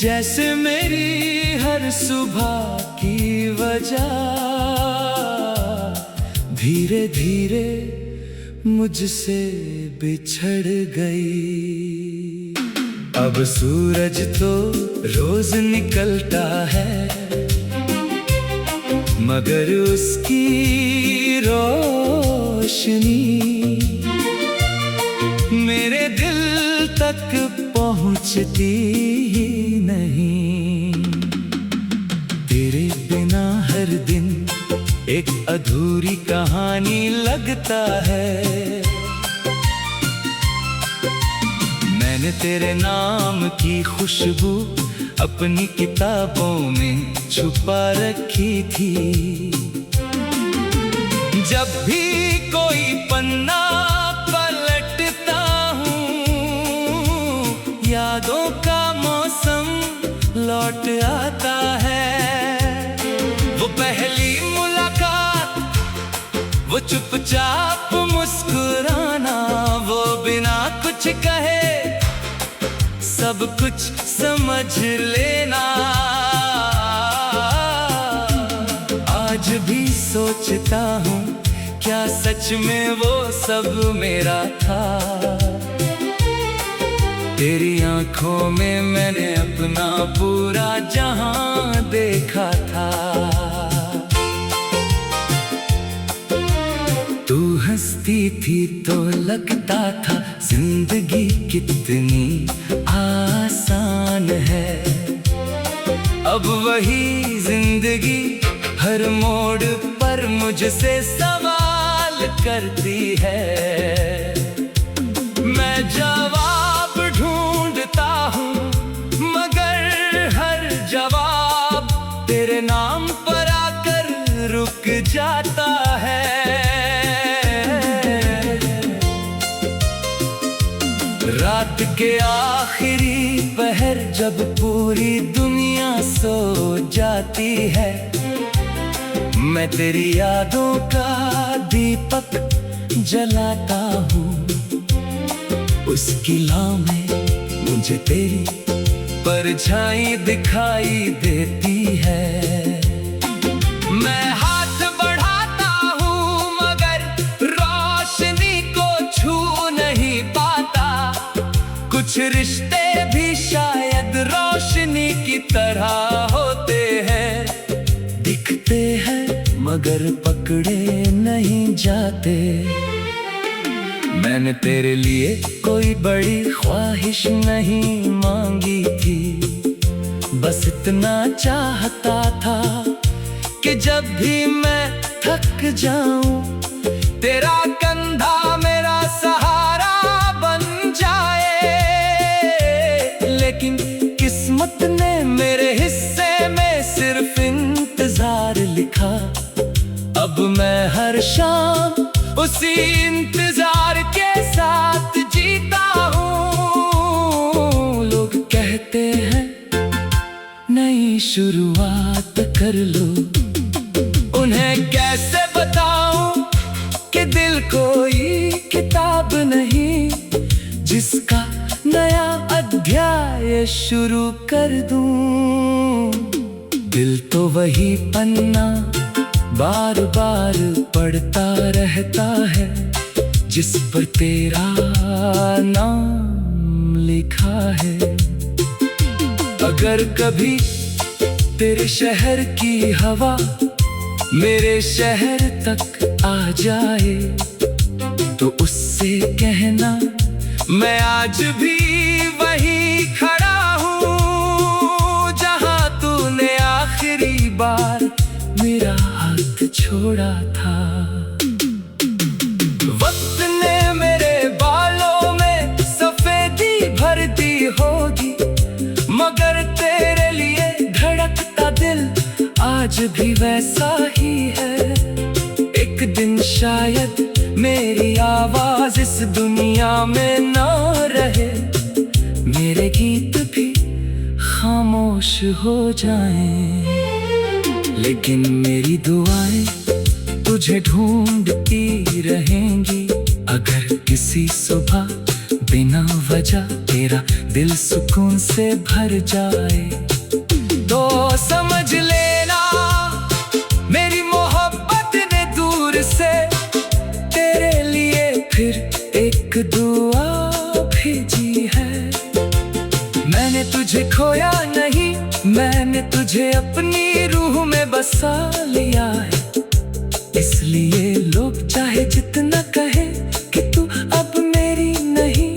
जैसे मेरी हर सुबह की वजह धीरे धीरे मुझसे बिछड़ गई। अब सूरज तो रोज निकलता है, मगर उसकी रोशनी मेरे दिल तक पहुंचती ही नहीं। तेरे बिना हर दिन एक अधूरी कहानी लगता है। मैंने तेरे नाम की खुशबू अपनी किताबों में छुपा रखी थी। जब भी कोई पन्ना पलटता हूँ, यादों का मौसम लौट आता है। वो पहली मुलाकात, वो चुपचाप मुस्कुराना, वो बिना कुछ कहे सब कुछ समझ लेना। आज भी सोचता हूँ क्या सच में वो सब मेरा था। तेरी आंखों में मैंने अपना पूरा जहां देखा था। तू हंसती थी तो लगता था जिंदगी कितनी आसान है। अब वही जिंदगी हर मोड़ पर मुझसे सवाल करती है। मैं जवाब ढूंढता हूँ, मगर हर जवाब तेरे नाम पर आकर रुक जाता है। रात के आखिरी पहर जब पूरी दुनिया सो जाती है, मैं तेरी यादों का दीपक जलाता हूँ। उसकी लौ में मुझे तेरी परछाई दिखाई देती है। मैं हाथ बढ़ाता हूँ मगर रोशनी को छू नहीं पाता। कुछ रिश्ते भी शायद रोशनी की तरह होते हैं, दिखते हैं मगर पकड़े नहीं जाते। मैंने तेरे लिए कोई बड़ी ख्वाहिश नहीं मांगी थी, बस इतना चाहता था कि जब भी मैं थक जाऊं, तेरा कंधा मेरा सहारा बन जाए। लेकिन किस्मत ने मेरे हिस्से में सिर्फ इंतजार लिखा। अब मैं हर शाम उसी इंतजार के साथ जीता हूँ। लोग कहते हैं नई शुरुआत कर लो, उन्हें कैसे बताऊं कि दिल कोई किताब नहीं जिसका नया अध्याय शुरू कर दूं। दिल तो वही पन्ना बार बार पढ़ता रहता है, जिस पर तेरा नाम लिखा है। अगर कभी तेरे शहर की हवा मेरे शहर तक आ जाए, तो उससे कहना मैं आज भी वहीं खड़ा हूँ जहाँ तूने आखिरी बार मेरा हाथ छोड़ा था। वक्त ने मेरे बालों में सफेदी भर दी होगी, मगर तेरे लिए धड़कता दिल आज भी वैसा ही है। एक दिन शायद मेरी आवाज इस दुनिया में ना रहे, मेरे गीत भी खामोश हो जाएं। लेकिन मेरी दुआएं तुझे ढूंढती रहेंगी। अगर किसी सुबह बिना वजह तेरा दिल सुकून से भर जाए तो समझ लेना मेरी मोहब्बत ने दूर से तेरे लिए फिर एक दुआ भेजी है। मैंने तुझे खोया नहीं, मैंने तुझे अपनी रूह में बसा लिया है। इसलिए लोग चाहे जितना कहे कि तू अब मेरी नहीं,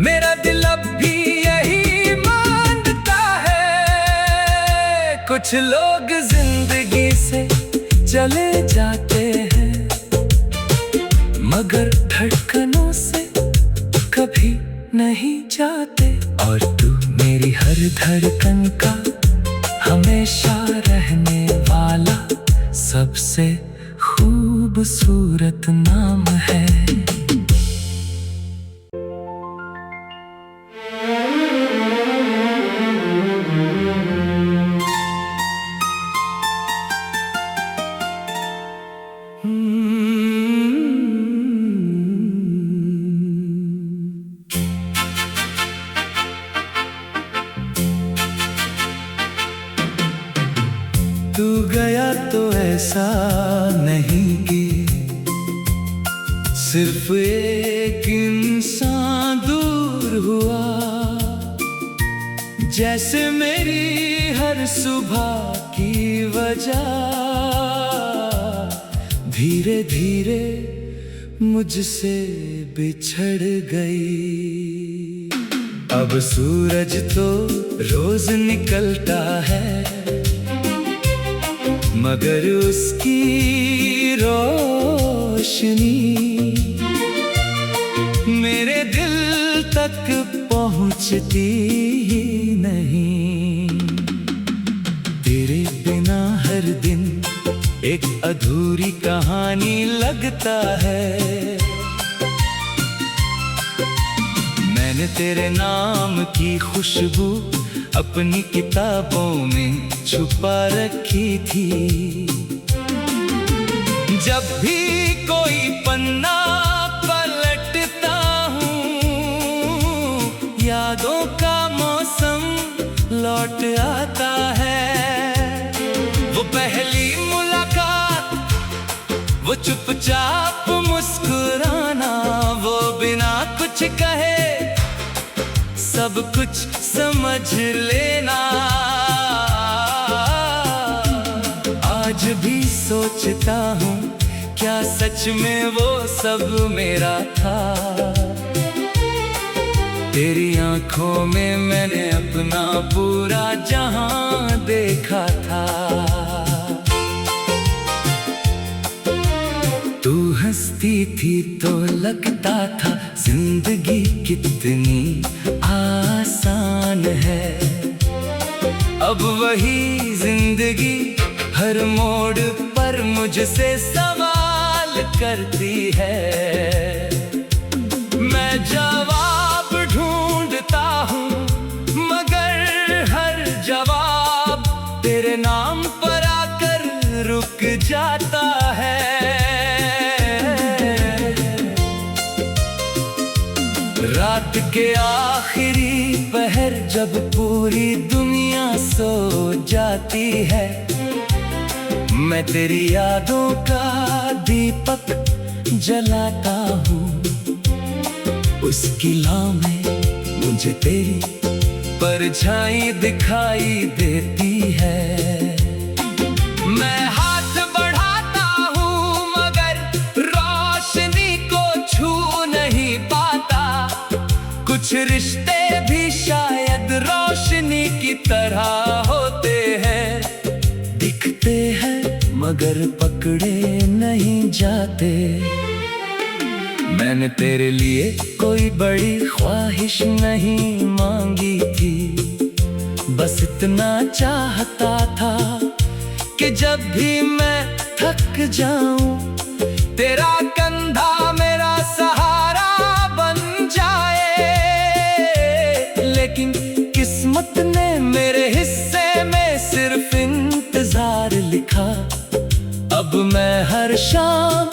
मेरा दिल अब भी यही मानता है। कुछ लोग जिंदगी से चले जाते हैं मगर धड़कनों से कभी नहीं जाते। और तू मेरी हर धड़कन का हमेशा रहने वाला सबसे खूबसूरत नाम है। तू गया तो ऐसा नहीं कि सिर्फ एक इंसान दूर हुआ, जैसे मेरी हर सुबह की वजह धीरे धीरे मुझसे बिछड़ गई। अब सूरज तो रोज निकलता है मगर उसकी रोशनी मेरे दिल तक पहुंचती ही नहीं। तेरे बिना हर दिन एक अधूरी कहानी लगता है। मैंने तेरे नाम की खुशबू अपनी किताबों में छुपा रखी थी। जब भी कोई पन्ना पलटता हूँ यादों का मौसम लौट आता है। वो पहली मुलाकात, वो चुपचाप मुस्कुराना, वो बिना कुछ कहे सब कुछ समझ लेना। आज भी सोचता हूँ क्या सच में वो सब मेरा था। तेरी आंखों में मैंने अपना पूरा जहां देखा था। तू हंसती थी तो लगता था जिंदगी कितनी आसान है। अब वही जिंदगी हर मोड़ पर मुझसे सवाल करती है। मैं जवाब ढूंढता हूँ मगर हर जवाब तेरे नाम पर आकर रुक जाता है। रात के आखिरी पहर जब पूरी दुनिया सो जाती है, मैं तेरी यादों का दीपक जलाता हूँ। उसकी लौ में मुझे तेरी परछाई दिखाई देती है। मैं हाथ बढ़ाता हूँ मगर रोशनी को छू नहीं पाता। कुछ रिश्ते भी शायद रोशनी की तरह होते हैं, दिखते हैं मगर पकड़े नहीं जाते। मैंने तेरे लिए कोई बड़ी ख्वाहिश नहीं मांगी थी, बस इतना चाहता था कि जब भी मैं थक जाऊं तेरा कंधा मेरा सहारा बन जाए। लेकिन किस्मत ने मेरे हिस्से में सिर्फ इंतजार लिखा। अब मैं हर शाम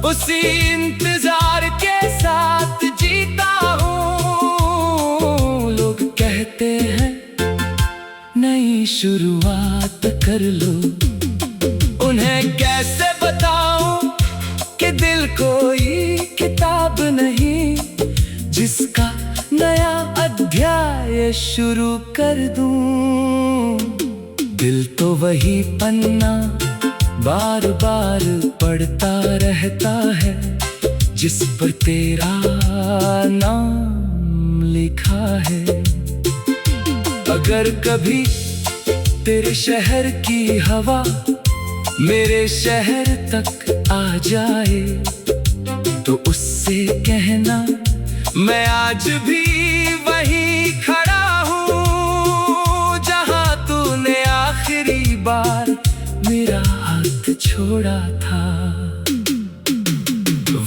उसी इंतजार के साथ जीता हूँ। शुरुआत कर लो। उन्हें कैसे बताऊं कि दिल कोई किताब नहीं, जिसका नया अध्याय शुरू कर दूं। दिल तो वही पन्ना बार बार पढ़ता रहता है, जिस पर तेरा नाम लिखा है। अगर कभी तेरे शहर की हवा मेरे शहर तक आ जाए, तो उससे कहना मैं आज भी वहीं खड़ा हूँ, जहाँ तूने आखिरी बार मेरा हाथ छोड़ा था।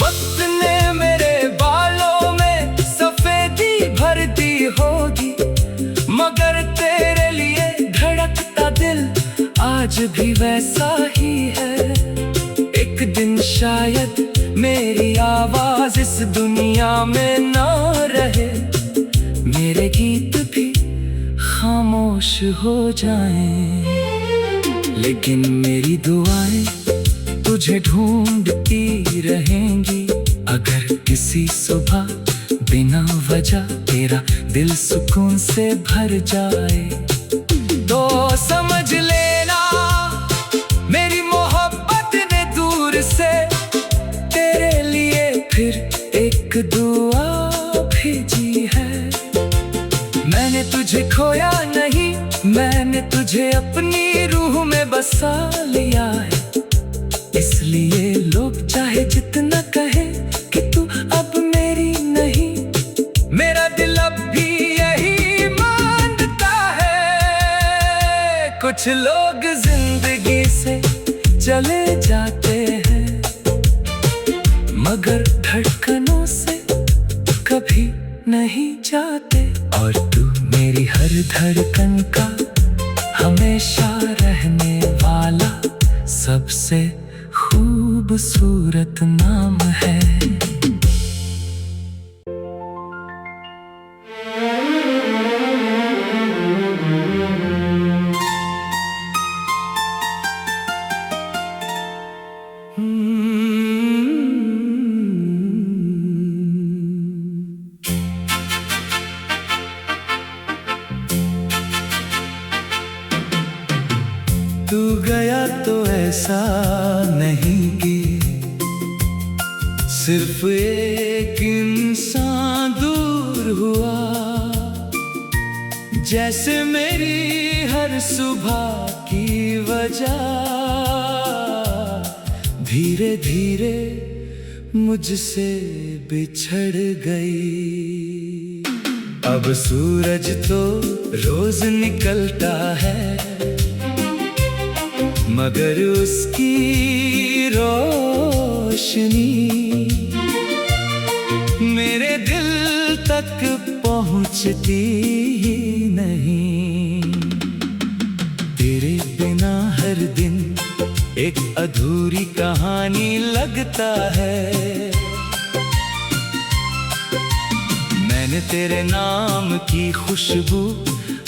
वक्त ने मेरे बालों में सफेदी भर दी होगी, मगर तेरे लिए धड़कता दिल आज भी वैसा ही है। एक दिन शायद मेरी आवाज इस दुनिया में ना रहे, मेरे गीत भी खामोश हो जाएं, लेकिन मेरी दुआएं तुझे ढूंढती रहेंगी। अगर किसी सुबह बिना वजह तेरा दिल सुकून से भर जाए, तो समझ लेना मेरी मोहब्बत ने दूर से तेरे लिए फिर एक दुआ भेजी है। मैंने तुझे खोया नहीं, मैंने तुझे अपनी रूह में बसा लिया है। इसलिए लोग चाहे जितना कहे कि तू अब मेरी नहीं, मेरा दिल अब भी यही मानता है। कुछ लोग जिंदगी से चले जाते हैं, मगर धड़कनों से कभी नहीं जाते। और तू मेरी हर धड़कन का हमेशा रहने वाला सबसे खूबसूरत नाम है। तू गया तो ऐसा नहीं कि सिर्फ एक इंसान दूर हुआ, जैसे मेरी हर सुबह की वजह धीरे धीरे मुझसे बिछड़ गई। अब सूरज तो रोज निकलता है, मगर उसकी रोशनी मेरे दिल तक पहुंचती ही नहीं। तेरे बिना हर दिन एक अधूरी कहानी लगता है। मैंने तेरे नाम की खुशबू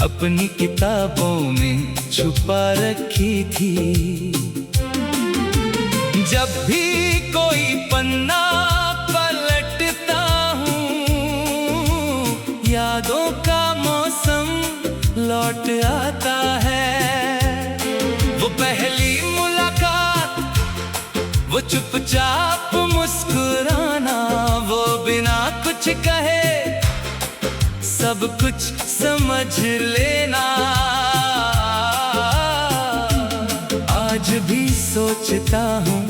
अपनी किताबों में छुपा रखी थी। जब भी कोई पन्ना पलटता हूँ, यादों का मौसम लौट आता है। वो पहली मुलाकात, वो चुपचाप मुस्कुराना, वो बिना कुछ कहे सब कुछ समझ लेना। आज भी सोचता हूँ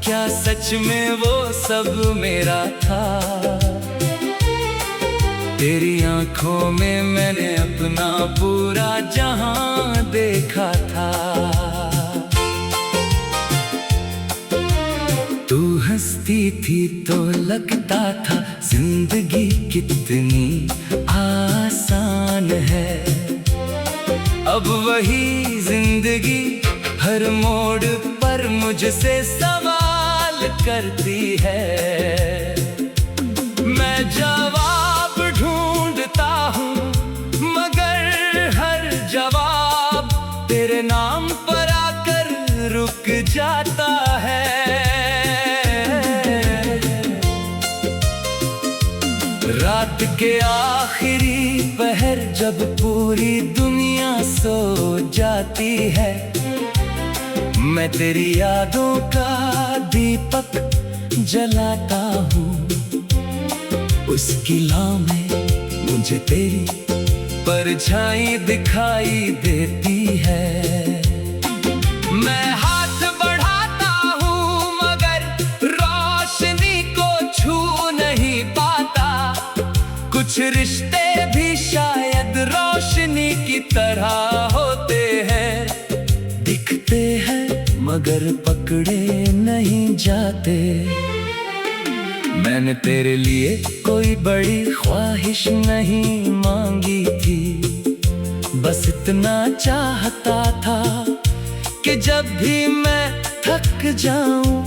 क्या सच में वो सब मेरा था। तेरी आंखों में मैंने अपना पूरा जहां देखा था। तू हंसती थी तो लगता था जिंदगी कितनी आसान है। अब वही जिंदगी हर मोड़ पर मुझसे सवाल करती है। मैं जवाब ढूंढता हूँ, मगर हर जवाब आखिरी पहर जब पूरी दुनिया सो जाती है, मैं तेरी यादों का दीपक जलाता हूँ। उसकी लौ में मुझे तेरी परछाई दिखाई देती है। मैं हाथ बढ़ाता हूँ मगर रोशनी को छू नहीं पाता। कुछ रिश्ते भी शायद रोशनी की तरह होते हैं, दिखते हैं मगर पकड़े नहीं जाते। मैंने तेरे लिए कोई बड़ी ख्वाहिश नहीं मांगी थी, बस इतना चाहता था कि जब भी मैं थक जाऊं